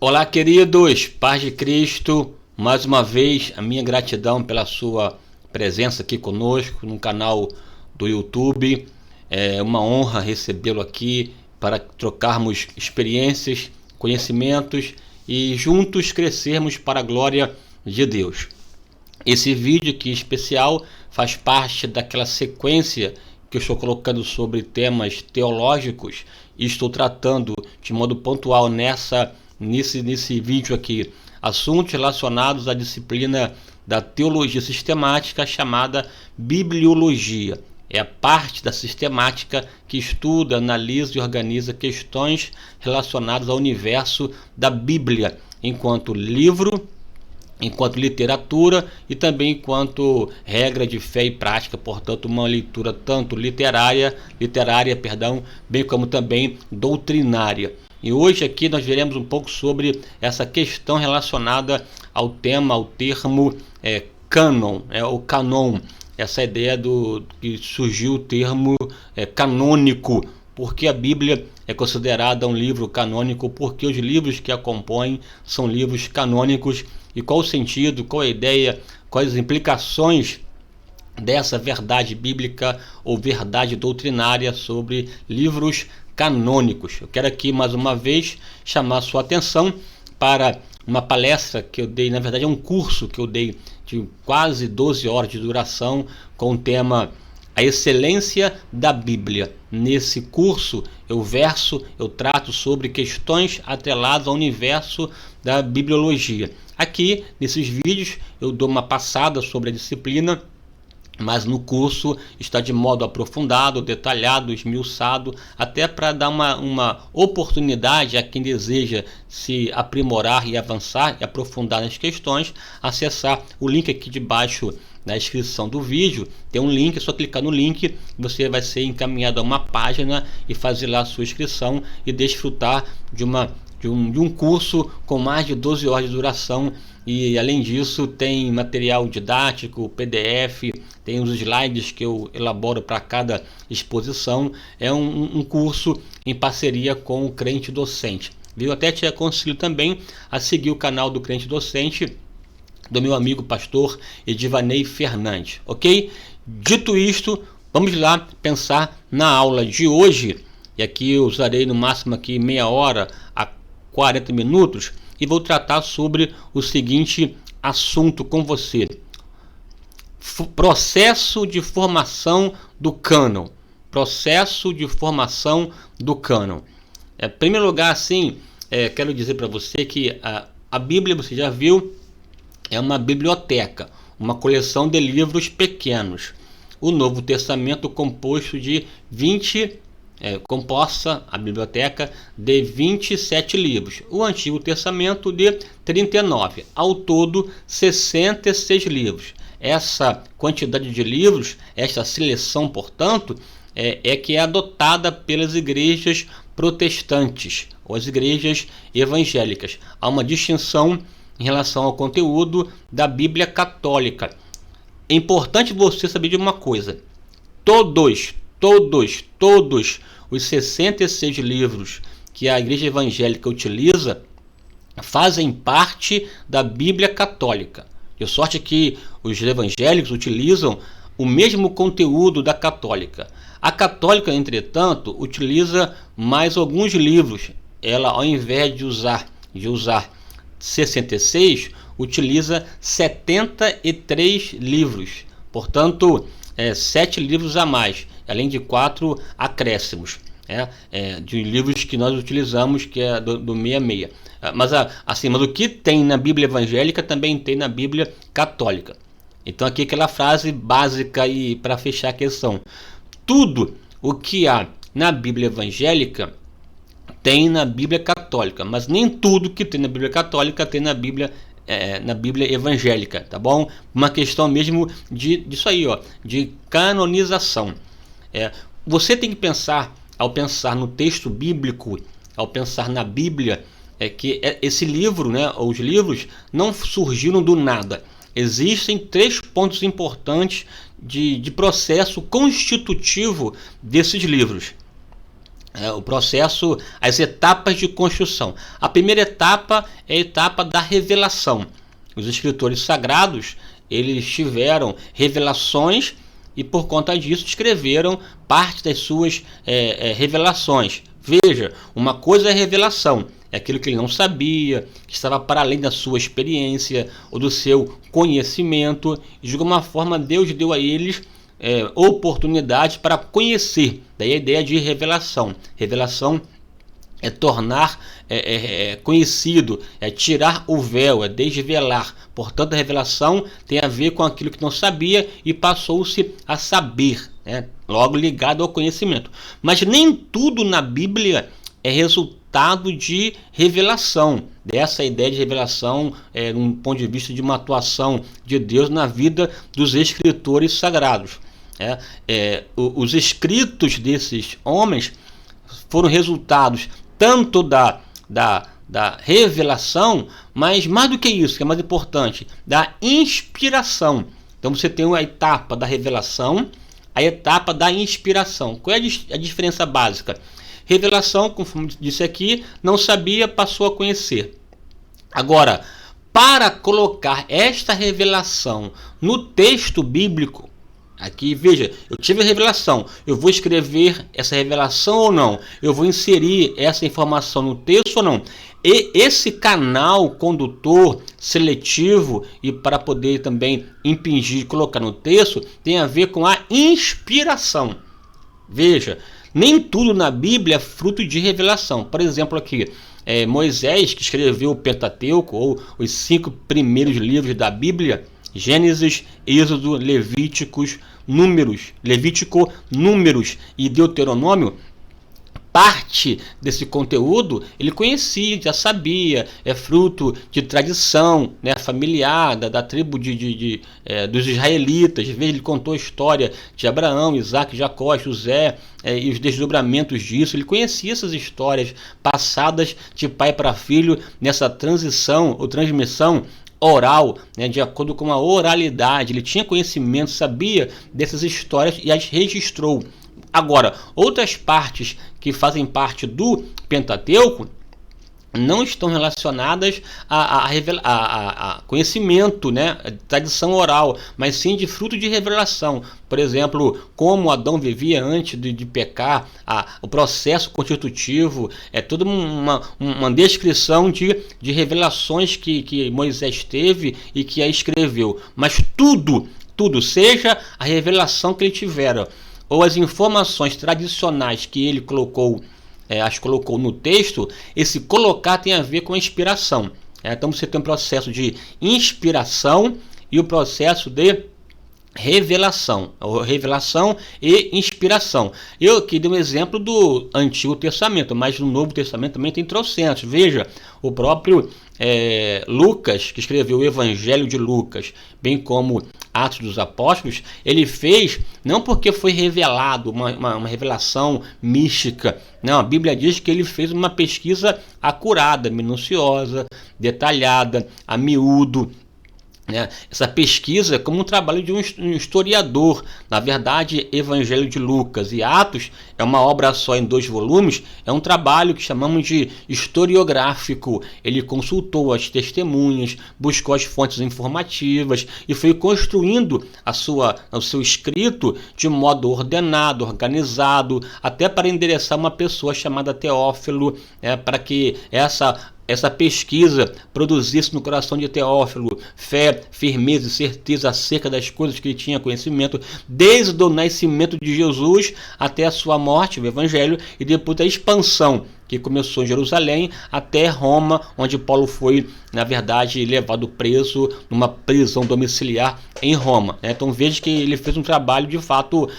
Olá, queridos, paz de Cristo. Mais uma vez, a minha gratidão pela sua presença aqui conosco no canal do YouTube. É uma honra recebê-lo aqui para trocarmos experiências, conhecimentos e juntos crescermos para a glória de Deus. Esse vídeo aqui especial faz parte daquela sequência que eu estou colocando sobre temas teológicos e estou tratando de modo pontual nesse vídeo aqui assuntos relacionados à disciplina da teologia sistemática chamada bibliologia. É a parte da sistemática que estuda, analisa e organiza questões relacionadas ao universo da Bíblia enquanto livro, enquanto literatura e também enquanto regra de fé e prática, portanto uma leitura tanto literária, bem como também doutrinária. E hoje aqui nós veremos um pouco sobre essa questão relacionada ao termo cânon, o canon, essa ideia do que surgiu o termo canônico. Porque a Bíblia é considerada um livro canônico, porque os livros que a compõem são livros canônicos, e qual o sentido, qual a ideia, quais as implicações dessa verdade bíblica ou verdade doutrinária sobre livros canônicos. Eu quero aqui mais uma vez chamar a sua atenção para uma palestra que eu dei, na verdade é um curso que eu dei de quase 12 horas de duração com o tema A Excelência da Bíblia. Nesse curso eu trato sobre questões atreladas ao universo da bibliologia. Aqui nesses vídeos eu dou uma passada sobre a disciplina, mas no curso está de modo aprofundado, detalhado, esmiuçado, até para dar uma oportunidade a quem deseja se aprimorar e avançar e aprofundar nas questões, acessar o link aqui de baixo na descrição do vídeo. Tem um link, é só clicar no link, você vai ser encaminhado a uma página e fazer lá a sua inscrição e desfrutar de um curso com mais de 12 horas de duração. E além disso tem material didático, PDF, tem os slides que eu elaboro para cada exposição. É um curso em parceria com o Crente Docente. Eu até te aconselho também a seguir o canal do Crente Docente, do meu amigo pastor Edivanei Fernandes, ok? Dito isto, vamos lá pensar na aula de hoje. E aqui eu usarei no máximo aqui meia hora a 40 minutos e vou tratar sobre o seguinte assunto com você: processo de formação do cânon. Processo de formação do cânon. Em primeiro lugar, quero dizer para você que a Bíblia, você já viu, é uma biblioteca, uma coleção de livros pequenos. O Novo Testamento composto de composta a biblioteca de 27 livros, o Antigo Testamento de 39, ao todo 66 livros. Essa quantidade de livros, essa seleção, portanto, que é adotada pelas igrejas protestantes ou as igrejas evangélicas. Há uma distinção em relação ao conteúdo da Bíblia católica. É importante você saber de uma coisa: todos os 66 livros que a igreja evangélica utiliza fazem parte da Bíblia católica. De sorte que os evangélicos utilizam o mesmo conteúdo da católica. A católica, entretanto, utiliza mais alguns livros. Ela, ao invés de usar 66, utiliza 73 livros. Portanto, 7 livros a mais, além de 4 acréscimos, de livros que nós utilizamos, que é do 66. Mas o que tem na Bíblia evangélica também tem na Bíblia católica. Então aqui aquela frase básica e para fechar a questão: tudo o que há na Bíblia evangélica tem na Bíblia católica, mas nem tudo que tem na Bíblia católica tem na Bíblia evangélica, tá bom? Uma questão mesmo disso aí, de canonização. Você tem que pensar, ao pensar no texto bíblico, ao pensar na Bíblia, que esse livro, os livros não surgiram do nada. Existem 3 pontos importantes de processo constitutivo desses livros. o processo, as etapas de construção. A primeira etapa é a etapa da revelação. Os escritores sagrados, eles tiveram revelações e por conta disso escreveram parte das suas revelações. Veja, uma coisa é revelação, é aquilo que ele não sabia, que estava para além da sua experiência ou do seu conhecimento. E de alguma forma Deus deu a eles oportunidade para conhecer. Daí a ideia de revelação. Revelação é tornar conhecido, é tirar o véu, é desvelar. Portanto, a revelação tem a ver com aquilo que não sabia e passou-se a saber, né? Logo ligado ao conhecimento. Mas nem tudo na Bíblia é resultado de revelação. Dessa ideia de revelação, um ponto de vista de uma atuação de Deus na vida dos escritores sagrados. Os escritos desses homens foram resultados tanto da revelação, mas mais do que isso, que é mais importante, da inspiração. Então você tem a etapa da revelação, a etapa da inspiração. Qual é a diferença básica? Revelação, conforme disse aqui, não sabia, passou a conhecer. Agora, para colocar esta revelação no texto bíblico, aqui, veja, eu tive a revelação, eu vou escrever essa revelação ou não? Eu vou inserir essa informação no texto ou não? E esse canal condutor seletivo e para poder também impingir, colocar no texto, tem a ver com a inspiração. Veja, nem tudo na Bíblia é fruto de revelação. Por exemplo, aqui, Moisés, que escreveu o Pentateuco, ou os 5 primeiros livros da Bíblia, Gênesis, Êxodo, Levítico, Números e Deuteronômio, parte desse conteúdo ele conhecia, já sabia, é fruto de tradição, né, familiar, da tribo dos israelitas. Ele contou a história de Abraão, Isaac, Jacó, José e os desdobramentos disso. Ele conhecia essas histórias passadas de pai para filho nessa transição ou transmissão oral, né, de acordo com a oralidade. Ele tinha conhecimento, sabia dessas histórias e as registrou. Agora, outras partes que fazem parte do Pentateuco não estão relacionadas a conhecimento, né, tradição oral, mas sim de fruto de revelação. Por exemplo, como Adão vivia antes de pecar, o processo constitutivo, toda uma descrição de revelações que Moisés teve e que a escreveu. Mas tudo, seja a revelação que ele tivera, ou as informações tradicionais que ele colocou no texto, esse colocar tem a ver com a inspiração. Então você tem um processo de inspiração e o processo de revelação e inspiração. Eu aqui dei um exemplo do Antigo Testamento, mas no Novo Testamento também tem trocentos. Veja, o próprio Lucas, que escreveu o Evangelho de Lucas, bem como Atos dos Apóstolos, ele fez não porque foi revelado, uma revelação mística. Não, a Bíblia diz que ele fez uma pesquisa acurada, minuciosa, detalhada, a miúdo. Essa pesquisa é como um trabalho de um historiador. Na verdade, Evangelho de Lucas e Atos é uma obra só em 2 volumes, é um trabalho que chamamos de historiográfico. Ele consultou as testemunhas, buscou as fontes informativas e foi construindo o seu escrito de modo ordenado, organizado, até para endereçar uma pessoa chamada Teófilo, para que essa pesquisa produzisse no coração de Teófilo fé, firmeza e certeza acerca das coisas que ele tinha conhecimento, desde o nascimento de Jesus até a sua morte, o Evangelho, e depois da expansão que começou em Jerusalém até Roma, onde Paulo foi, na verdade, levado preso numa prisão domiciliar em Roma. Então veja que ele fez um trabalho de fato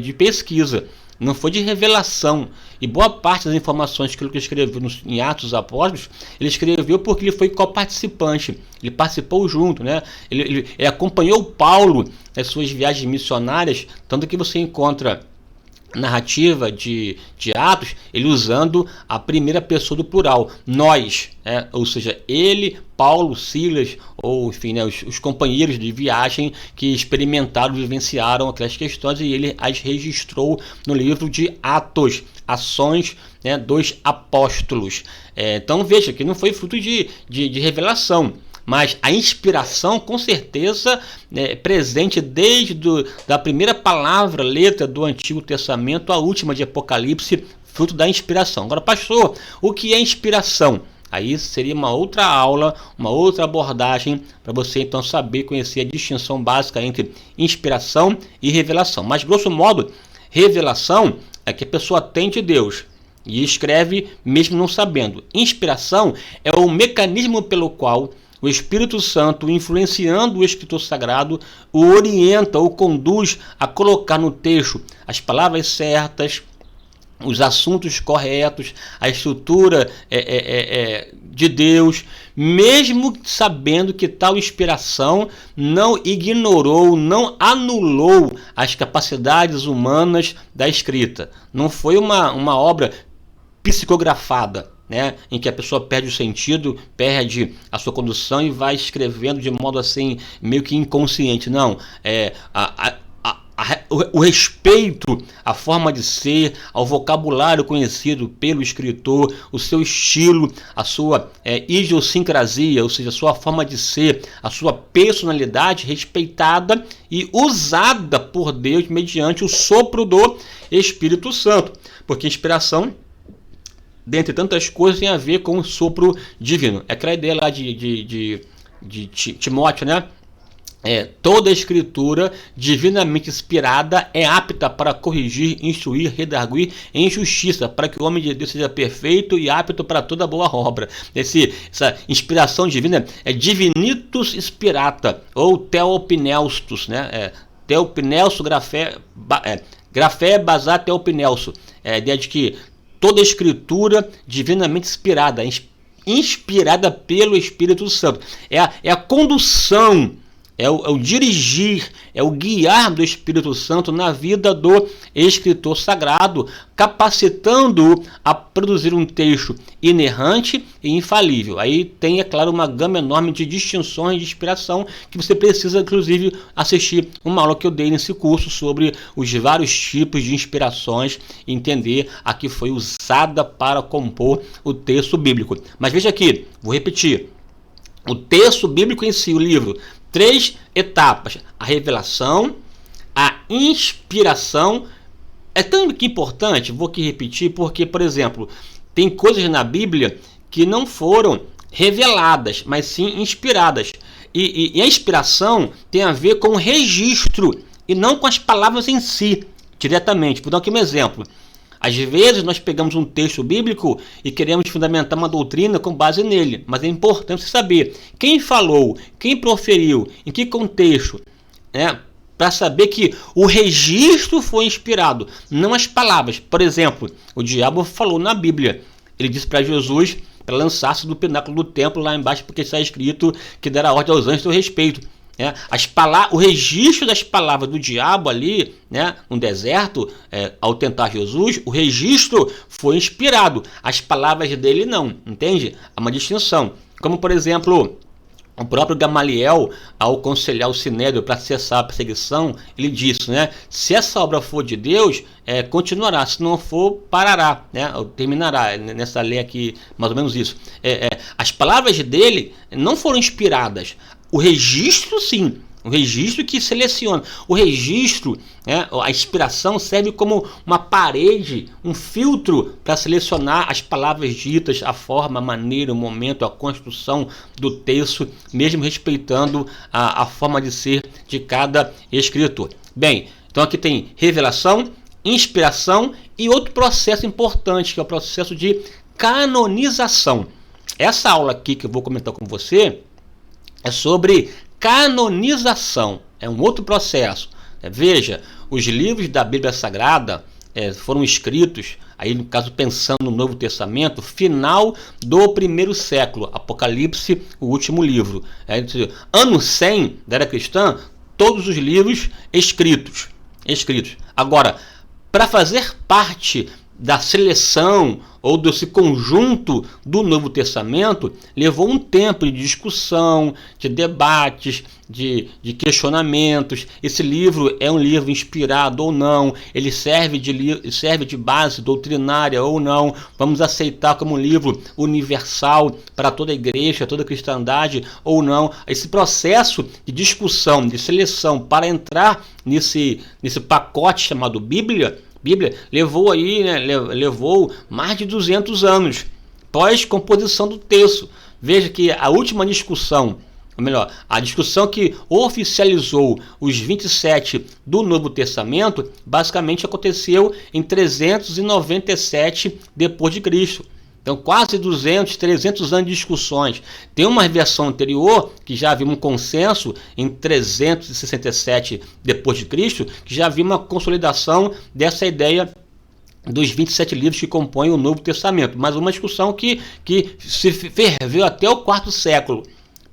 de pesquisa. Não foi de revelação. E boa parte das informações que ele escreveu em Atos dos Apóstolos, ele escreveu porque ele foi coparticipante. Ele participou junto, né? Ele acompanhou Paulo nas suas viagens missionárias, tanto que você encontra narrativa de Atos, ele usando a primeira pessoa do plural, nós, ou seja, ele, Paulo, Silas, ou enfim, né, os companheiros de viagem que experimentaram, vivenciaram aquelas questões, e ele as registrou no livro de Atos, Ações, né, dos Apóstolos. Então veja que não foi fruto de revelação, mas a inspiração, com certeza, é presente desde da primeira palavra, letra do Antigo Testamento, à última de Apocalipse, fruto da inspiração. Agora, pastor, o que é inspiração? Aí seria uma outra aula, uma outra abordagem, para você então saber, conhecer a distinção básica entre inspiração e revelação. Mas, grosso modo, revelação é que a pessoa tem de Deus e escreve mesmo não sabendo. Inspiração é o mecanismo pelo qual o Espírito Santo, influenciando o escritor sagrado, o orienta, o conduz a colocar no texto as palavras certas, os assuntos corretos, a estrutura de Deus, mesmo sabendo que tal inspiração não ignorou, não anulou as capacidades humanas da escrita. Não foi uma obra psicografada, né, em que a pessoa perde o sentido, perde a sua condução e vai escrevendo de modo assim, meio que inconsciente. Não, o respeito à forma de ser, ao vocabulário conhecido pelo escritor, o seu estilo, a sua idiosincrasia, ou seja, a sua forma de ser, a sua personalidade respeitada e usada por Deus mediante o sopro do Espírito Santo. Porque inspiração, dentre tantas coisas, tem a ver com o sopro divino. É aquela ideia lá de Timóteo, né? Toda a escritura divinamente inspirada é apta para corrigir, instruir, redarguir em justiça, para que o homem de Deus seja perfeito e apto para toda boa obra. Essa inspiração divina é divinitus inspirata, ou theopneustos, né? Theopneusto, grafé basar theopneusto. A ideia de que toda a escritura divinamente inspirada pelo Espírito Santo. É a condução, é o dirigir, é o guiar do Espírito Santo na vida do escritor sagrado, capacitando-o a produzir um texto inerrante e infalível. Aí tem, é claro, uma gama enorme de distinções de inspiração que você precisa, inclusive, assistir uma aula que eu dei nesse curso sobre os vários tipos de inspirações e entender a que foi usada para compor o texto bíblico. Mas veja aqui, vou repetir, o texto bíblico em si, o livro, 3 etapas: a revelação, a inspiração. É tão importante, vou aqui repetir, porque, por exemplo, tem coisas na Bíblia que não foram reveladas, mas sim inspiradas. E a inspiração tem a ver com o registro e não com as palavras em si, diretamente. Vou dar aqui um exemplo. Às vezes nós pegamos um texto bíblico e queremos fundamentar uma doutrina com base nele, mas é importante saber quem falou, quem proferiu, em que contexto, né? Para saber que o registro foi inspirado, não as palavras. Por exemplo, o diabo falou na Bíblia, ele disse para Jesus para lançar-se do pináculo do templo lá embaixo, porque está escrito que dará ordem aos anjos a seu respeito. O registro das palavras do diabo ali, né, no deserto, ao tentar Jesus, o registro foi inspirado, as palavras dele não, entende? Há uma distinção. Como, por exemplo, o próprio Gamaliel, ao aconselhar o Sinédrio para cessar a perseguição, ele disse, né, se essa obra for de Deus, continuará, se não for, parará, né, terminará. Nessa lei aqui, mais ou menos isso. As palavras dele não foram inspiradas. O registro, sim, o registro que seleciona. O registro, a inspiração serve como uma parede, um filtro para selecionar as palavras ditas, a forma, a maneira, o momento, a construção do texto, mesmo respeitando a forma de ser de cada escritor. Bem, então aqui tem revelação, inspiração e outro processo importante, que é o processo de canonização. Essa aula aqui que eu vou comentar com você é sobre canonização, é um outro processo. Veja, os livros da Bíblia Sagrada foram escritos, aí no caso pensando no Novo Testamento, final do primeiro século, Apocalipse, o último livro. Ano 100 da era cristã, todos os livros escritos. Agora, para fazer parte da seleção ou desse conjunto do Novo Testamento, levou um tempo de discussão, de debates, de questionamentos. Esse livro é um livro inspirado ou não? Ele serve de base doutrinária ou não? Vamos aceitar como um livro universal para toda a igreja, toda a cristandade ou não? Esse processo de discussão, de seleção para entrar nesse pacote chamado Bíblia levou levou mais de 200 anos pós-composição do texto. Veja que a última discussão, ou melhor, a discussão que oficializou os 27 do Novo Testamento, basicamente aconteceu em 397 depois de Cristo. Então, quase 300 anos de discussões. Tem uma versão anterior, que já havia um consenso em 367 depois de Cristo, que já havia uma consolidação dessa ideia dos 27 livros que compõem o Novo Testamento. Mas uma discussão que se ferveu até o IV século,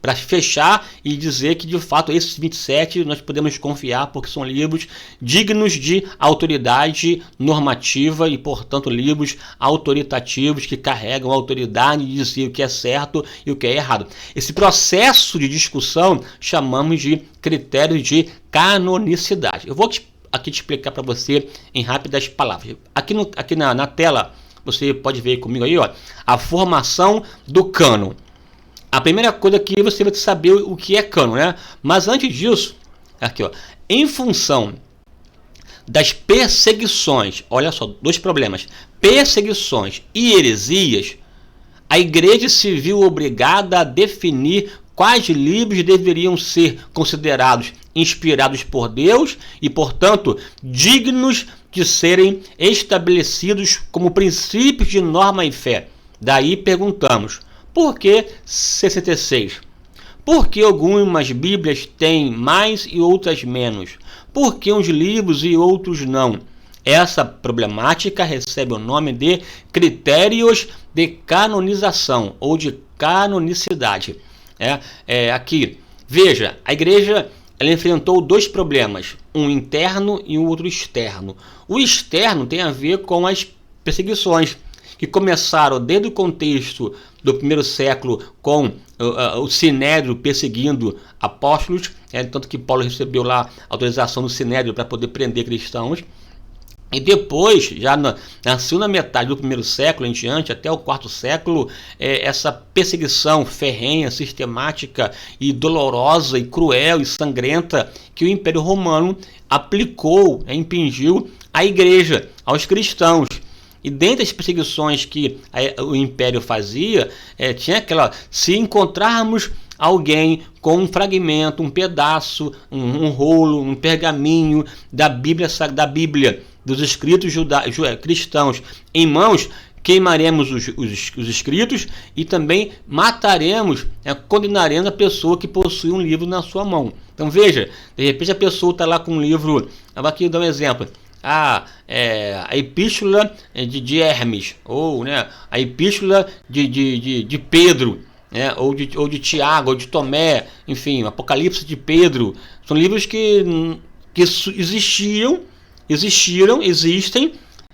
para fechar e dizer que, de fato, esses 27 nós podemos confiar porque são livros dignos de autoridade normativa e, portanto, livros autoritativos que carregam a autoridade de dizer o que é certo e o que é errado. Esse processo de discussão chamamos de critérios de canonicidade. Eu vou aqui te explicar para você em rápidas palavras. Aqui na tela, você pode ver comigo aí, ó, a formação do cânon. A primeira coisa que você vai saber o que é cânon, né? Mas antes disso, aqui, ó, em função das perseguições, olha só, dois problemas, perseguições e heresias, a igreja se viu obrigada a definir quais livros deveriam ser considerados inspirados por Deus e, portanto, dignos de serem estabelecidos como princípios de norma e fé. Daí perguntamos, por que 66? Por que algumas Bíblias têm mais e outras menos? Por que uns livros e outros não? Essa problemática recebe o nome de critérios de canonização ou de canonicidade. Aqui, veja, a igreja ela enfrentou dois problemas, um interno e um outro externo. O externo tem a ver com as perseguições, que começaram desde o contexto do primeiro século com o Sinédrio perseguindo apóstolos, tanto que Paulo recebeu lá a autorização do Sinédrio para poder prender cristãos. E depois, já na segunda metade do primeiro século em diante, até o quarto século, essa perseguição ferrenha, sistemática e dolorosa e cruel e sangrenta que o Império Romano aplicou, impingiu à igreja, aos cristãos. E dentre as perseguições que o Império fazia, tinha aquela, se encontrarmos alguém com um fragmento, um pedaço, um rolo, um pergaminho da Bíblia, dos escritos cristãos em mãos, queimaremos os escritos e também mataremos, condenaremos a pessoa que possui um livro na sua mão. Então veja, de repente a pessoa está lá com um livro, eu vou aqui dar um exemplo, a epístola de Hermes, ou a epístola de Pedro, ou de Tiago, ou de Tomé, enfim, o Apocalipse de Pedro. São livros que existem,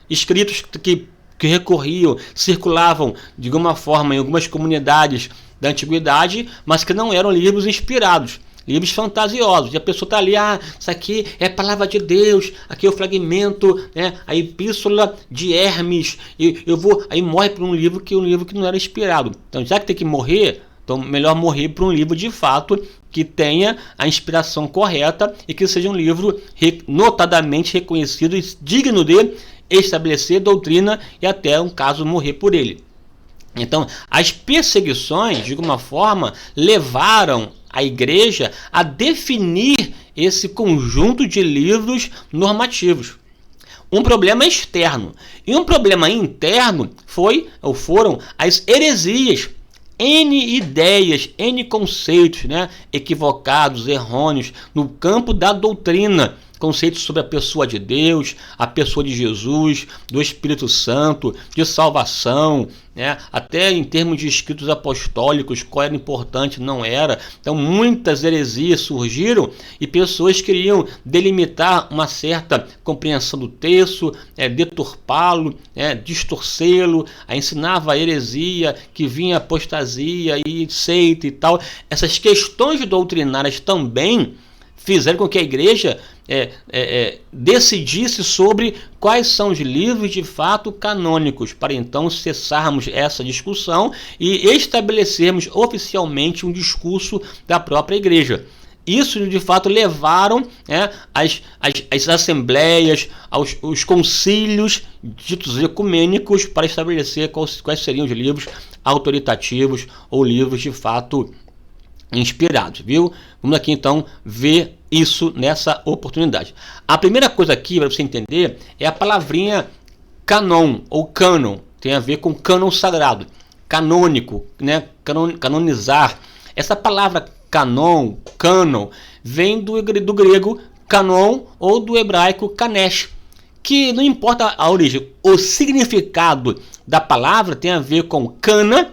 escritos que recorriam, circulavam de alguma forma em algumas comunidades da antiguidade, mas que não eram livros inspirados. Livros fantasiosos, e a pessoa está ali, isso aqui é a palavra de Deus, aqui é o fragmento, a epístola de Hermes, e aí morre por um livro que não era inspirado. Então, já que tem que morrer, então melhor morrer por um livro de fato que tenha a inspiração correta e que seja um livro notadamente reconhecido e digno de estabelecer doutrina e até um caso morrer por ele. Então, as perseguições, de alguma forma, levaram a igreja a definir esse conjunto de livros normativos. Um problema externo. E um problema interno foram as heresias. N ideias, N conceitos, equivocados, errôneos, no campo da doutrina, conceitos sobre a pessoa de Deus, a pessoa de Jesus, do Espírito Santo, de salvação, né? Até em termos de escritos apostólicos, qual era importante, não era. Então muitas heresias surgiram e pessoas queriam delimitar uma certa compreensão do texto, deturpá-lo, distorcê-lo, ensinava a heresia, que vinha apostasia e seita e tal. Essas questões doutrinárias também fizeram com que a igreja decidisse sobre quais são os livros de fato canônicos, para então cessarmos essa discussão e estabelecermos oficialmente um discurso da própria igreja. Isso de fato levaram as assembleias, os concílios ditos ecumênicos para estabelecer quais seriam os livros autoritativos ou livros de fato inspirados, viu? Vamos aqui então ver isso nessa oportunidade. A primeira coisa aqui para você entender é a palavrinha canon ou cânon, tem a ver com cânon sagrado, canônico, né? Canonizar. Essa palavra canon, vem do grego canon ou do hebraico kanesh, que não importa a origem, o significado da palavra tem a ver com cana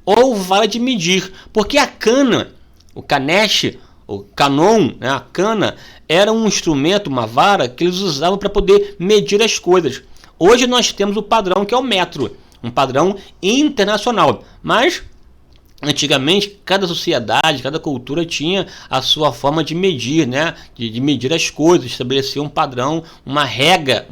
ou vara de medir, porque a cana, o kanesh, o canon, né, a cana, era um instrumento, uma vara que eles usavam para poder medir as coisas. Hoje nós temos o padrão que é o metro, um padrão internacional, mas antigamente cada sociedade, cada cultura tinha a sua forma de medir, né, de medir as coisas, estabelecer um padrão, uma régua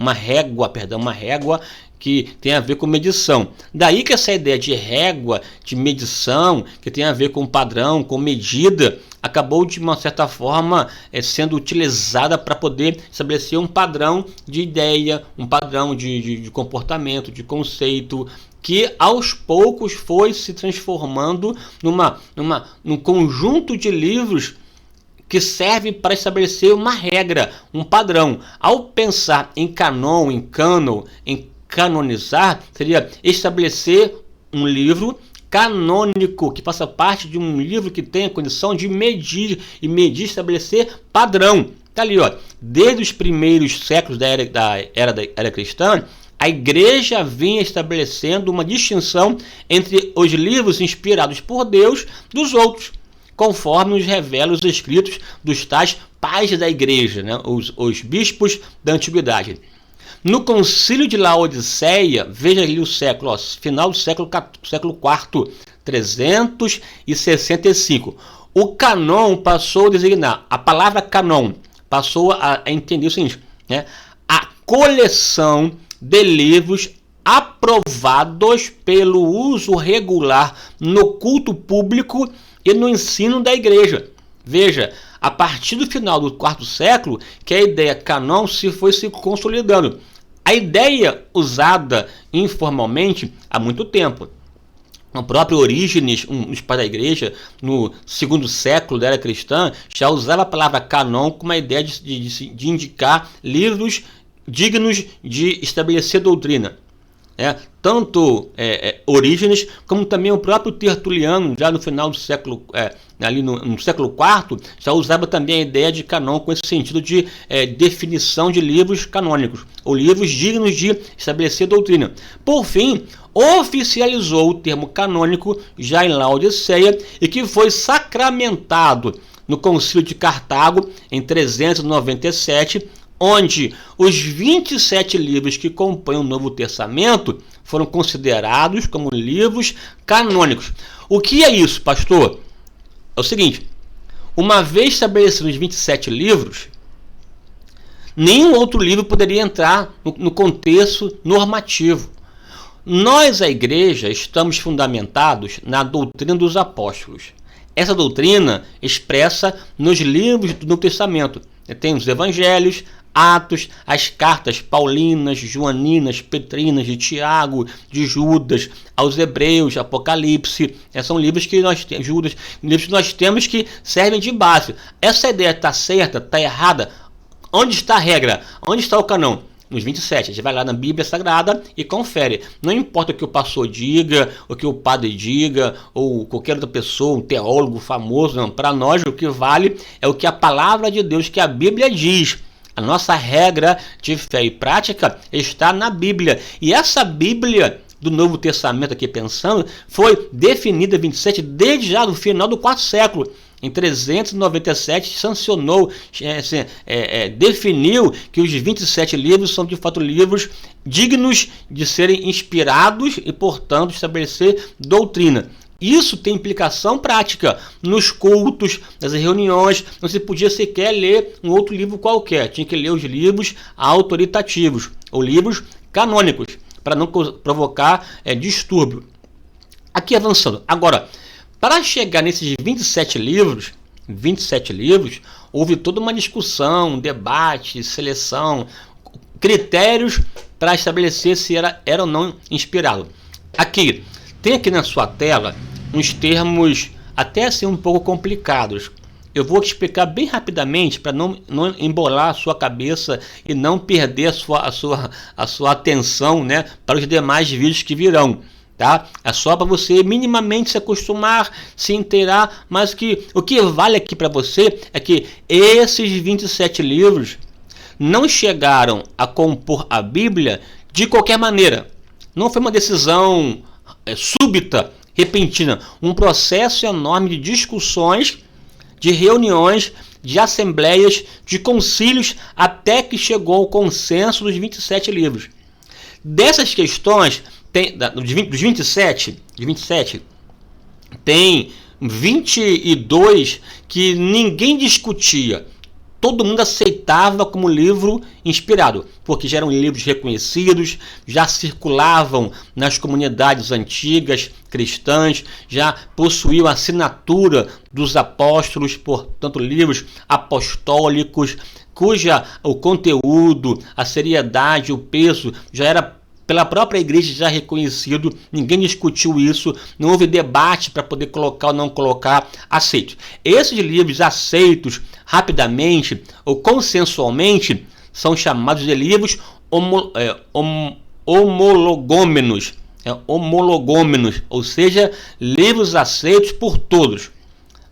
que tem a ver com medição. Daí que essa ideia de régua, de medição, que tem a ver com padrão, com medida, acabou de uma certa forma sendo utilizada para poder estabelecer um padrão de ideia, um padrão de comportamento, de conceito, que aos poucos foi se transformando num conjunto de livros que serve para estabelecer uma regra, um padrão. Ao pensar em canon, em canon, em canonizar, seria estabelecer um livro canônico, que faça parte de um livro que tenha condição de medir, estabelecer padrão. Está ali, ó, desde os primeiros séculos da era cristã, a igreja vinha estabelecendo uma distinção entre os livros inspirados por Deus dos outros, conforme nos revelam os escritos dos tais pais da igreja, né, os bispos da antiguidade. No concílio de Laodiceia, veja ali o século, final do século IV, 365. O canon passou a designar, a palavra canon passou a entender o seguinte, né? A coleção de livros aprovados pelo uso regular no culto público e no ensino da igreja. Veja, a partir do final do quarto século, que a ideia canon foi se consolidando. A ideia usada informalmente há muito tempo. O próprio Orígenes, um dos pais da igreja, no segundo século da era cristã, já usava a palavra canon com uma ideia de indicar livros dignos de estabelecer doutrina. Tanto Orígenes, como também o próprio Tertuliano, já no final do século, ali no século IV, já usava também a ideia de canon com esse sentido de definição de livros canônicos, ou livros dignos de estabelecer doutrina. Por fim, oficializou o termo canônico já em Laodiceia e que foi sacramentado no Concílio de Cartago em 397, onde os 27 livros que compõem o Novo Testamento foram considerados como livros canônicos. O que é isso, pastor? É o seguinte, uma vez estabelecidos os 27 livros, nenhum outro livro poderia entrar no contexto normativo. Nós, a igreja, estamos fundamentados na doutrina dos apóstolos. Essa doutrina expressa nos livros do Novo Testamento. Tem os evangelhos, Atos, as cartas paulinas, joaninas, petrinas, de Tiago, de Judas, aos Hebreus, Apocalipse. São livros que nós temos, livros que nós temos que servem de base. Essa ideia está certa, está errada? Onde está a regra? Onde está o canon? Nos 27. A gente vai lá na Bíblia Sagrada e confere. Não importa o que o pastor diga, o que o padre diga, ou qualquer outra pessoa, um teólogo famoso. Para nós, o que vale é o que a palavra de Deus, que a Bíblia diz. A nossa regra de fé e prática está na Bíblia. E essa Bíblia do Novo Testamento, aqui pensando, foi definida 27 desde já do final do quarto século. Em 397 sancionou, definiu que os 27 livros são de fato livros dignos de serem inspirados e, portanto, estabelecer doutrina. Isso tem implicação prática. Nos cultos, nas reuniões, não se podia sequer ler um outro livro qualquer. Tinha que ler os livros autoritativos, ou livros canônicos, para não provocar distúrbio. Aqui avançando. Agora, para chegar nesses 27 livros, houve toda uma discussão, um debate, seleção, critérios para estabelecer se era ou não inspirado. Aqui, tem aqui na sua tela uns termos até assim um pouco complicados. Eu vou explicar bem rapidamente para não embolar a sua cabeça e não perder a sua atenção, né, para os demais vídeos que virão. Tá? É só para você minimamente se acostumar, se inteirar, mas que o que vale aqui para você é que esses 27 livros não chegaram a compor a Bíblia de qualquer maneira. Não foi uma decisão súbita, repentina, um processo enorme de discussões, de reuniões, de assembleias, de concílios, até que chegou ao consenso dos 27 livros. Dessas questões, dos 27, tem 22 que ninguém discutia. Todo mundo aceitava como livro inspirado, porque já eram livros reconhecidos, já circulavam nas comunidades antigas cristãs, já possuíam a assinatura dos apóstolos, portanto livros apostólicos, cuja o conteúdo, a seriedade, o peso já era pela própria igreja já reconhecido, ninguém discutiu isso, não houve debate para poder colocar ou não colocar, aceito. Esses livros aceitos rapidamente ou consensualmente são chamados de livros homologômenos, ou seja, livros aceitos por todos.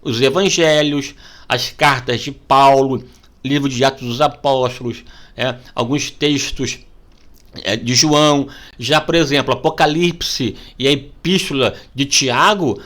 Os evangelhos, as cartas de Paulo, livro de Atos dos Apóstolos, alguns textos de João, já por exemplo Apocalipse e a Epístola de Tiago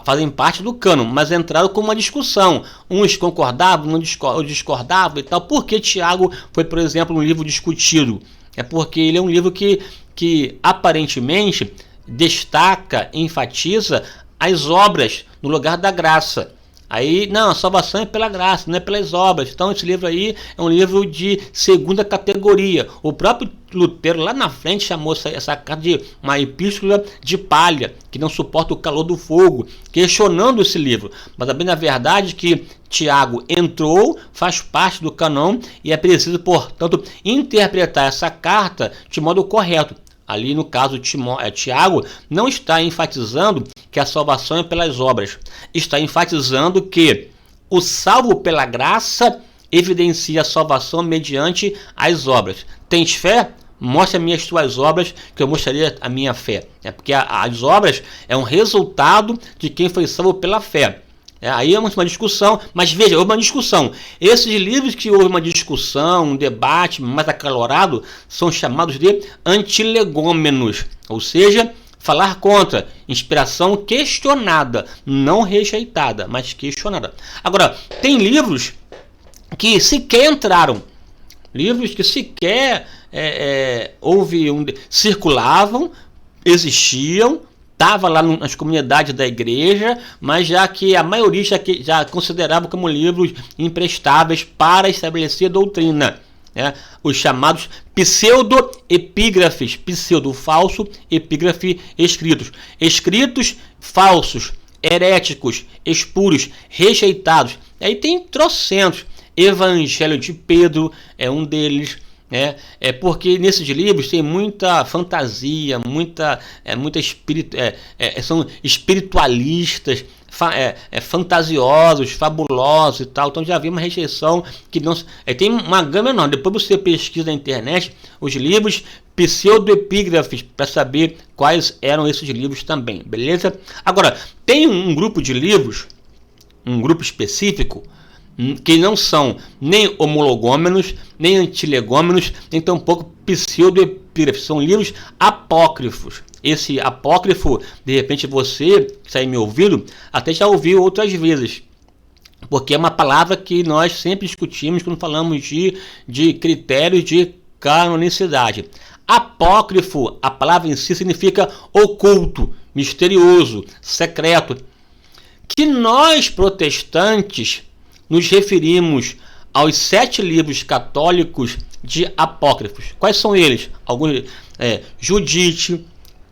fazem parte do cânon, mas entraram com uma discussão, uns concordavam, outros discordavam e tal. Por que Tiago foi, por exemplo, um livro discutido? É porque ele é um livro que aparentemente destaca, enfatiza as obras no lugar da graça. Aí, não, a salvação é pela graça, não é pelas obras. Então esse livro aí é um livro de segunda categoria. O próprio Lutero lá na frente chamou essa carta de uma epístola de palha, que não suporta o calor do fogo, questionando esse livro. Mas também na verdade que Tiago entrou, faz parte do cânon e é preciso, portanto, interpretar essa carta de modo correto. Ali no caso Tiago não está enfatizando que a salvação é pelas obras, está enfatizando que o salvo pela graça evidencia a salvação mediante as obras. Tens fé? Mostra-me as tuas obras, que eu mostraria a minha fé. Porque as obras é um resultado de quem foi salvo pela fé. Aí é uma discussão, mas veja, houve uma discussão. Esses livros que houve uma discussão, um debate mais acalorado, são chamados de antilegômenos, ou seja, falar contra, inspiração questionada, não rejeitada, mas questionada. Agora, tem livros que sequer entraram, livros que sequer circulavam, existiam, estava lá nas comunidades da igreja, mas já que a maioria já considerava como livros imprestáveis para estabelecer doutrina. Os chamados pseudo-epígrafes, pseudo-falso, epígrafe escritos falsos, heréticos, espúrios, rejeitados. Aí tem trocentos. Evangelho de Pedro é um deles. Porque nesses livros tem muita fantasia, são espiritualistas, fantasiosos, fabulosos e tal. Então já havia uma rejeição que não tem uma gama enorme. Depois você pesquisa na internet os livros pseudoepígrafes para saber quais eram esses livros também, beleza? Agora, tem um grupo de livros, um grupo específico que não são nem homologômenos, nem antilegômenos, nem tampouco pseudoepígrafos, são livros apócrifos. Esse apócrifo, de repente você que está aí me ouvindo, até já ouviu outras vezes, porque é uma palavra que nós sempre discutimos quando falamos de critérios de canonicidade. Apócrifo, a palavra em si significa oculto, misterioso, secreto, que nós protestantes nos referimos aos 7 livros católicos de apócrifos. Quais são eles? Alguns: Judite,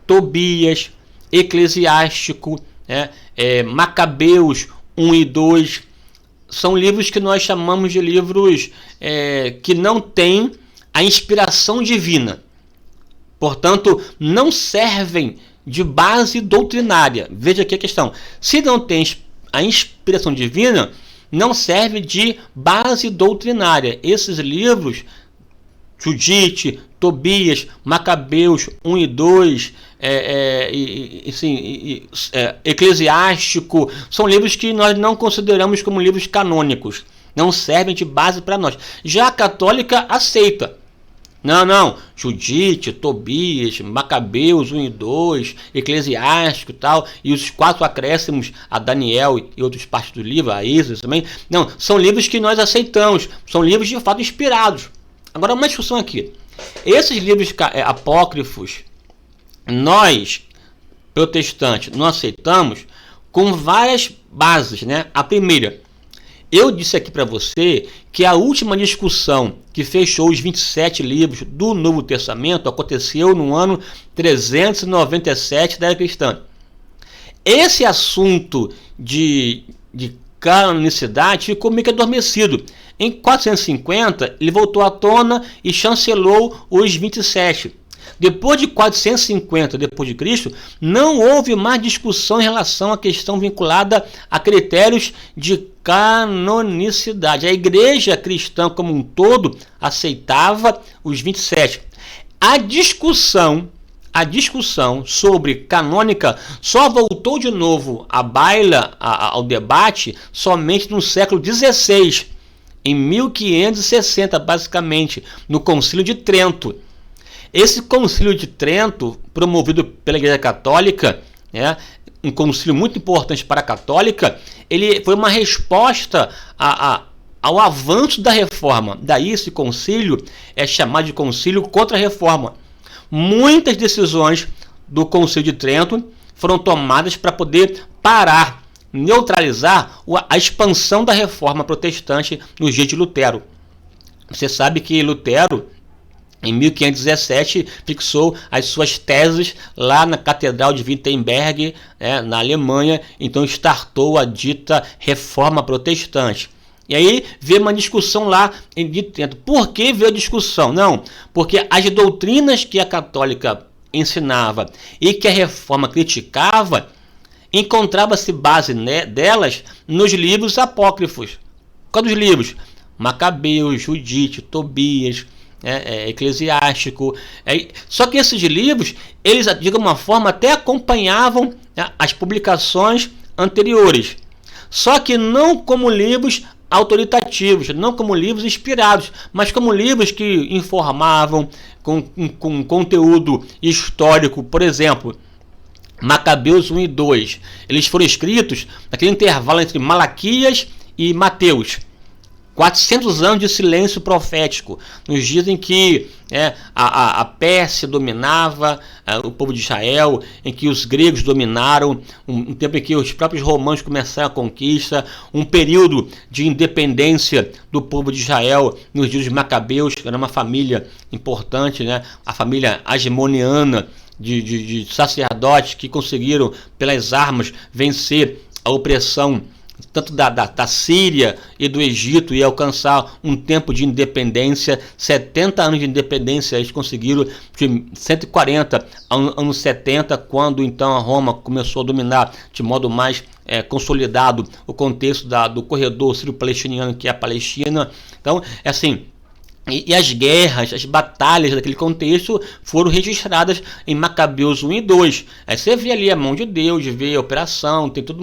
Tobias, Eclesiástico, Macabeus 1 e 2. São livros que nós chamamos de livros que não têm a inspiração divina. Portanto, não servem de base doutrinária. Veja aqui a questão. Se não tem a inspiração divina, não serve de base doutrinária. Esses livros, Judite, Tobias, Macabeus 1 e 2, Eclesiástico, são livros que nós não consideramos como livros canônicos. Não servem de base para nós. Já a católica aceita. Não, Judite, Tobias, Macabeus 1 e 2, Eclesiástico e tal, e os 4 acréscimos a Daniel e outras partes do livro, a Êxodo também. Não, são livros que nós aceitamos, são livros de fato inspirados. Agora, uma discussão aqui. Esses livros apócrifos, nós, protestantes, não aceitamos com várias bases, né? A primeira, eu disse aqui para você que a última discussão que fechou os 27 livros do Novo Testamento aconteceu no ano 397 da era cristã. Esse assunto de canonicidade ficou meio que adormecido. Em 450, ele voltou à tona e chancelou os 27. Depois de 450 depois de Cristo, não houve mais discussão em relação à questão vinculada a critérios de canonicidade. A igreja cristã como um todo aceitava os 27. A discussão sobre canônica só voltou de novo à baila, ao debate, somente no século XVI, em 1560, basicamente, no Concílio de Trento. Esse Concílio de Trento, promovido pela Igreja Católica, um concílio muito importante para a católica, ele foi uma resposta ao avanço da reforma. Daí esse concílio é chamado de concílio contra a reforma. Muitas decisões do Concílio de Trento foram tomadas para poder parar, neutralizar a expansão da reforma protestante nos dias de Lutero. Você sabe que Lutero, em 1517, fixou as suas teses lá na Catedral de Wittenberg, na Alemanha. Então startou a dita Reforma Protestante. E aí veio uma discussão lá de Trento. Por que veio a discussão? Não, porque as doutrinas que a católica ensinava e que a Reforma criticava, encontrava-se base delas nos livros apócrifos. Qual dos livros? Macabeus, Judite, Tobias, Eclesiástico. Só que esses livros, eles de alguma forma até acompanhavam as publicações anteriores, só que não como livros autoritativos, não como livros inspirados, mas como livros que informavam com conteúdo histórico. Por exemplo, Macabeus 1 e 2, eles foram escritos naquele intervalo entre Malaquias e Mateus. 400 anos de silêncio profético, nos dias em que a Pérsia dominava o povo de Israel, em que os gregos dominaram, um tempo em que os próprios romanos começaram a conquista, um período de independência do povo de Israel nos dias de Macabeus, que era uma família importante, a família agimoniana de sacerdotes que conseguiram, pelas armas, vencer a opressão tanto da Síria e do Egito e alcançar um tempo de independência. 70 anos de independência eles conseguiram, de 140 anos 70, quando então a Roma começou a dominar de modo mais consolidado o contexto do corredor sírio-palestiniano, que é a Palestina. Então, assim, e as guerras, as batalhas daquele contexto foram registradas em Macabeus 1 e 2. Aí você vê ali a mão de Deus, vê a operação, tem tudo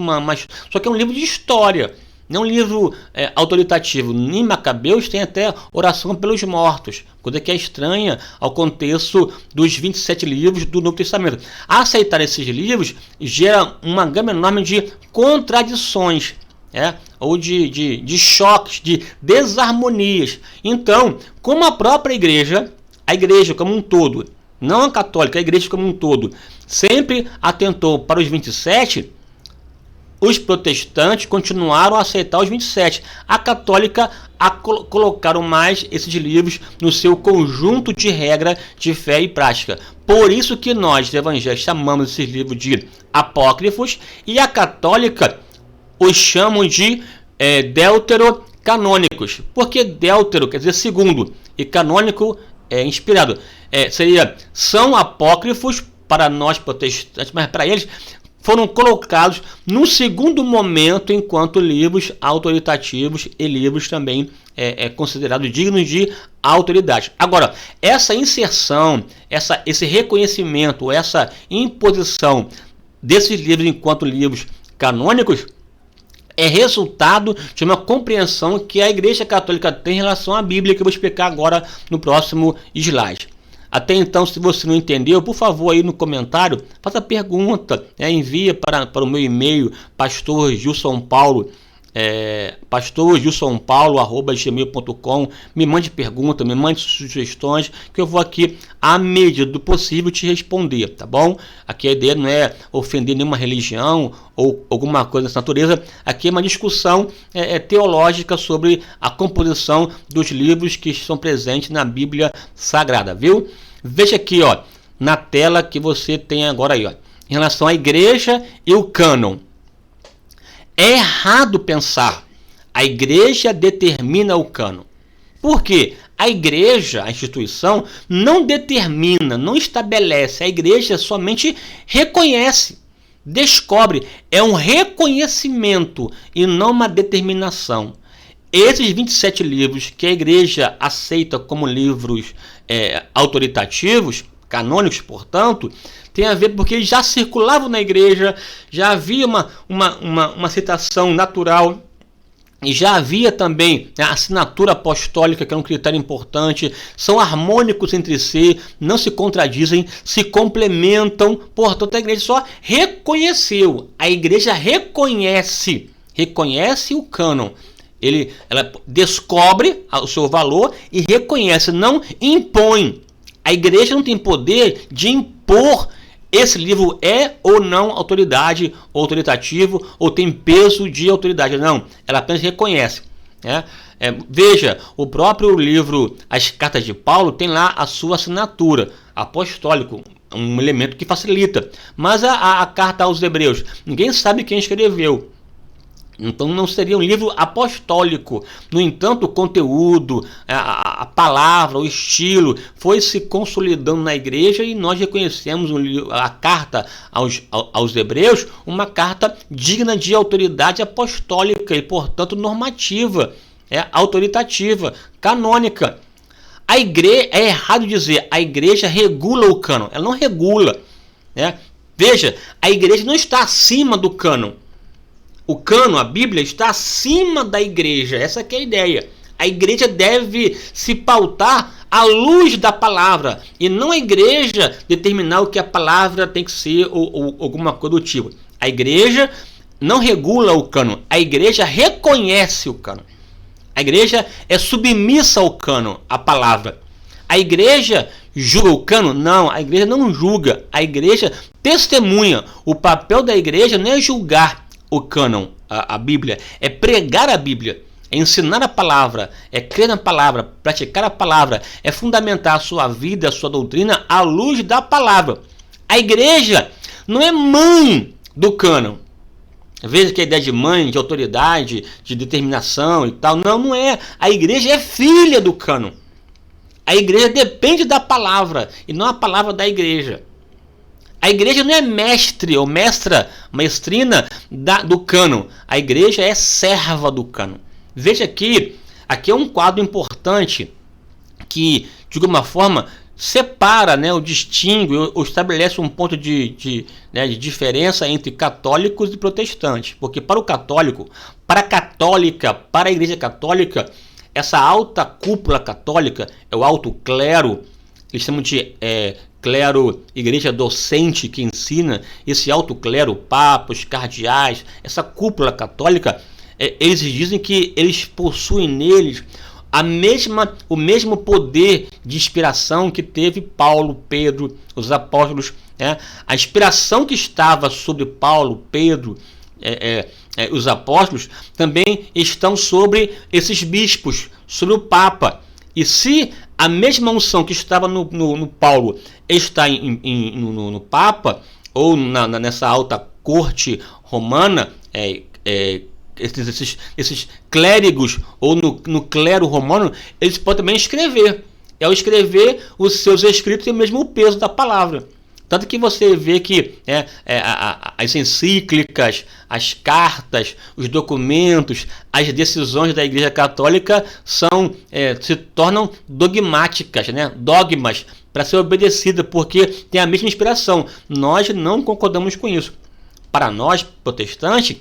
só que é um livro de história. não é um livro autoritativo. Em Macabeus tem até oração pelos mortos, coisa que é estranha ao contexto dos 27 livros do Novo Testamento. Aceitar esses livros gera uma gama enorme de contradições, ou de choques, de desarmonias. Então, como a própria igreja, a igreja como um todo, não a católica, a igreja como um todo, sempre atentou para os 27, os protestantes continuaram a aceitar os 27. A católica colocaram mais esses livros no seu conjunto de regra de fé e prática. Por isso que nós, evangélicos, chamamos esses livros de apócrifos, e a católica os chamam de deuterocanônicos. Porque deutero quer dizer segundo, e canônico é inspirado. São apócrifos para nós protestantes, mas para eles foram colocados no segundo momento enquanto livros autoritativos e livros também considerados dignos de autoridade. Agora, essa inserção, esse reconhecimento, essa imposição desses livros enquanto livros canônicos é resultado de uma compreensão que a Igreja Católica tem em relação à Bíblia, que eu vou explicar agora no próximo slide. Até então, se você não entendeu, por favor, aí no comentário, faça pergunta, envia para o meu e-mail, pastorgilsonpaulo@gmail.com, me mande pergunta, me mande sugestões, que eu vou aqui, à medida do possível, te responder, tá bom? Aqui a ideia não é ofender nenhuma religião ou alguma coisa dessa natureza, aqui é uma discussão teológica sobre a composição dos livros que estão presentes na Bíblia Sagrada, viu? Veja aqui, na tela que você tem agora aí, em relação à igreja e o cânon. É errado pensar a igreja determina o cânon. Por quê? A igreja, a instituição, não determina, não estabelece. A igreja somente reconhece, descobre. É um reconhecimento e não uma determinação. Esses 27 livros que a igreja aceita como livros autoritativos, canônicos, portanto, tem a ver porque eles já circulavam na igreja, já havia uma citação natural, e já havia também a assinatura apostólica, que é um critério importante, são harmônicos entre si, não se contradizem, se complementam, portanto a igreja só reconheceu, a igreja reconhece o cânon. Ela descobre o seu valor e reconhece, não impõe. A igreja não tem poder de impor esse livro é ou não autoridade, ou autoritativo, ou tem peso de autoridade. Não, ela apenas reconhece. Veja, o próprio livro As Cartas de Paulo tem lá a sua assinatura, apostólico, um elemento que facilita. Mas a carta aos Hebreus, ninguém sabe quem escreveu. Então não seria um livro apostólico. No entanto, o conteúdo, a palavra, o estilo foi se consolidando na igreja e nós reconhecemos a carta aos Hebreus uma carta digna de autoridade apostólica e, portanto, normativa, autoritativa, canônica. A igreja, é errado dizer, a igreja regula o cânon. Ela não regula. Veja, a igreja não está acima do cânon. O cânon, a Bíblia, está acima da igreja. Essa que é a ideia. A igreja deve se pautar à luz da palavra. E não a igreja determinar o que a palavra tem que ser ou alguma coisa do tipo. A igreja não regula o cânon. A igreja reconhece o cânon. A igreja é submissa ao cânon, à palavra. A igreja julga o cânon? Não, a igreja não julga. A igreja testemunha. O papel da igreja não é julgar o cânon, a Bíblia, é pregar a Bíblia, é ensinar a palavra, é crer na palavra, praticar a palavra, é fundamentar a sua vida, a sua doutrina à luz da palavra. A igreja não é mãe do cânon. Veja que a ideia de mãe, de autoridade, de determinação e tal, não é. A igreja é filha do cânon. A igreja depende da palavra e não a palavra da igreja. A igreja não é mestre ou mestrina do cânon. A igreja é serva do cânon. Veja aqui é um quadro importante que, de alguma forma, separa, né, ou distingue, ou estabelece um ponto né, de diferença entre católicos e protestantes. Porque para o católico, para a católica, para a Igreja Católica, essa alta cúpula católica, é o alto clero, eles chamam de clero, igreja docente que ensina, esse alto clero, papas, cardeais, essa cúpula católica, eles dizem que eles possuem neles o mesmo poder de inspiração que teve Paulo, Pedro, os apóstolos, né? A inspiração que estava sobre Paulo, Pedro, os apóstolos, também estão sobre esses bispos, sobre o Papa. E se a mesma unção que estava no Paulo está no Papa, ou nessa alta corte romana, esses clérigos, ou no clero romano, eles podem também escrever. E ao escrever, os seus escritos têm o mesmo peso da palavra. Tanto que você vê que as encíclicas, as cartas, os documentos, as decisões da Igreja Católica se tornam dogmáticas, né? Dogmas para ser obedecida, porque tem a mesma inspiração. Nós não concordamos com isso. Para nós, protestantes,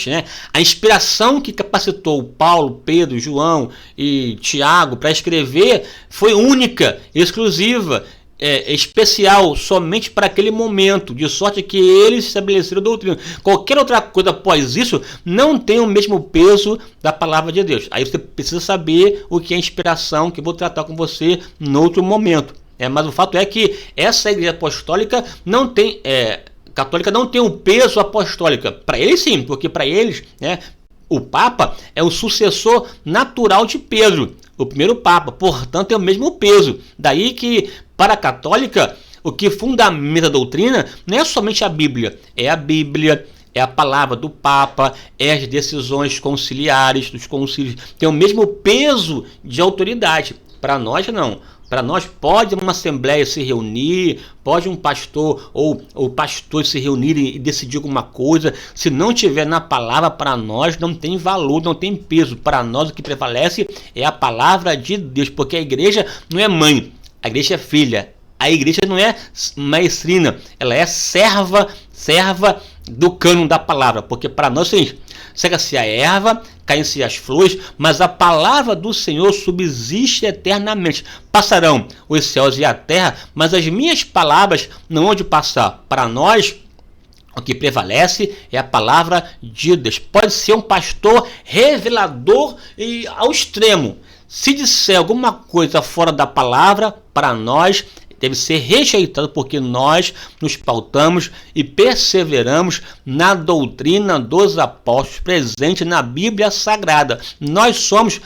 né, a inspiração que capacitou Paulo, Pedro, João e Tiago para escrever foi única, exclusiva, especial, somente para aquele momento, de sorte que eles estabeleceram a doutrina. Qualquer outra coisa após isso não tem o mesmo peso da palavra de Deus. Aí você precisa saber o que é inspiração, que eu vou tratar com você em outro momento. Mas o fato é que essa igreja apostólica não tem... católica não tem o peso apostólico. Para eles sim, porque para eles, né, o Papa é o sucessor natural de Pedro, o primeiro Papa, portanto é o mesmo peso. Daí que para a católica o que fundamenta a doutrina não é somente a Bíblia, é a palavra do Papa, as decisões conciliares dos concílios, tem o mesmo peso de autoridade. Para nós não. Para nós pode uma assembleia se reunir, pode um pastor ou pastores se reunirem e decidir alguma coisa. Se não tiver na palavra, para nós não tem valor, não tem peso. Para nós o que prevalece é a palavra de Deus, porque a igreja não é mãe, a igreja é filha. A igreja não é maestrina, ela é serva do cânon da palavra, porque para nós é isso. Seca-se a erva, caem-se as flores, mas a palavra do Senhor subsiste eternamente. Passarão os céus e a terra, mas as minhas palavras não hão de passar. Para nós, o que prevalece é a palavra de Deus. Pode ser um pastor revelador e ao extremo. Se disser alguma coisa fora da palavra, para nós deve ser rejeitado, porque nós nos pautamos e perseveramos na doutrina dos apóstolos presente na Bíblia Sagrada. Nós somos,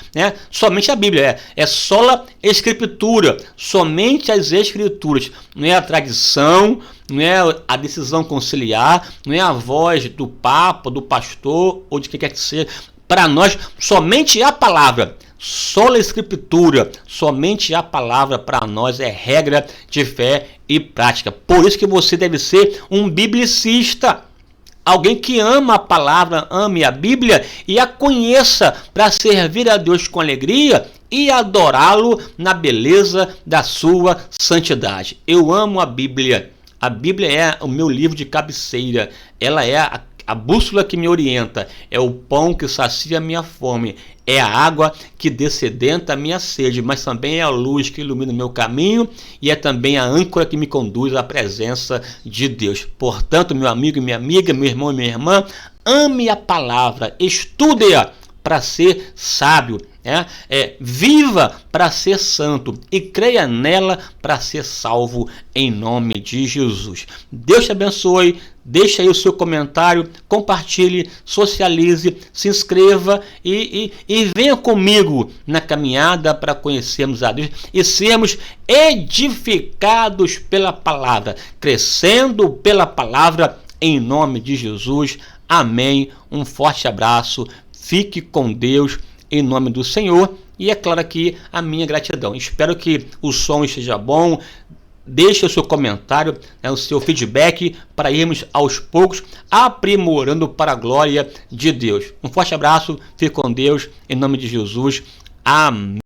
somente a Bíblia, é sola Escritura, somente as Escrituras, não é a tradição, não é a decisão conciliar, não é a voz do Papa, do pastor ou de quem quer que seja. Para nós, somente a palavra. Sola Escritura, somente a palavra para nós é regra de fé e prática. Por isso que você deve ser um biblicista, alguém que ama a palavra, ame a Bíblia e a conheça para servir a Deus com alegria e adorá-lo na beleza da sua santidade. Eu amo a Bíblia. A Bíblia é o meu livro de cabeceira. Ela é a bússola que me orienta, é o pão que sacia a minha fome, é a água que dessedenta a minha sede, mas também é a luz que ilumina o meu caminho e é também a âncora que me conduz à presença de Deus. Portanto, meu amigo e minha amiga, meu irmão e minha irmã, ame a palavra, estude-a para ser sábio, viva para ser santo e creia nela para ser salvo em nome de Jesus. Deus te abençoe. Deixe aí o seu comentário, compartilhe, socialize, se inscreva e venha comigo na caminhada para conhecermos a Deus e sermos edificados pela palavra, crescendo pela palavra em nome de Jesus. Amém. Um forte abraço. Fique com Deus em nome do Senhor. E é claro aqui a minha gratidão. Espero que o som esteja bom. Deixe o seu comentário, o seu feedback, para irmos aos poucos aprimorando para a glória de Deus. Um forte abraço, fique com Deus, em nome de Jesus. Amém.